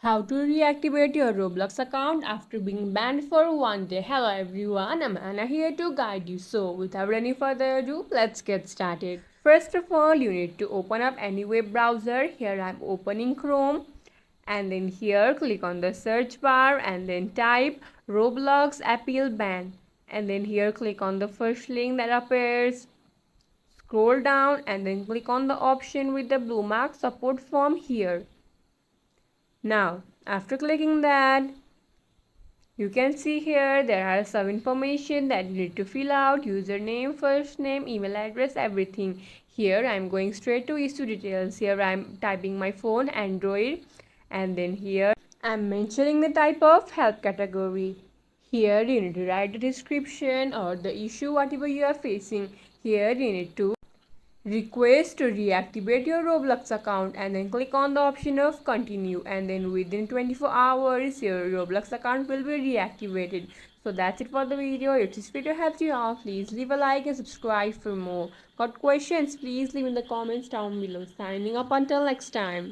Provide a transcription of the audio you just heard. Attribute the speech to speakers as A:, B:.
A: How to reactivate your Roblox account after being banned for one day. Hello everyone, I'm Anna here to guide you. So without any further ado, let's get started. First of all, you need to open up any web browser. Here I'm opening Chrome, and then here click on the search bar and then type Roblox appeal ban, and then here click on the first link that appears. Scroll down and then click on the option with the blue mark support form here. Now, after clicking that, you can see here there are some information that you need to fill out: username, first name, email address, everything. Here I am going straight to issue details. Here I am typing my phone, Android, and then here I am mentioning the type of help category. Here you need to write the description or the issue whatever you are facing. Here you need to request to reactivate your Roblox account and then click on the option of continue, and then within 24 hours your Roblox account will be reactivated. So that's it for the video. If this video helped you out, please leave a like and subscribe for more. Got questions? Please leave in the comments down below. Signing up until next time.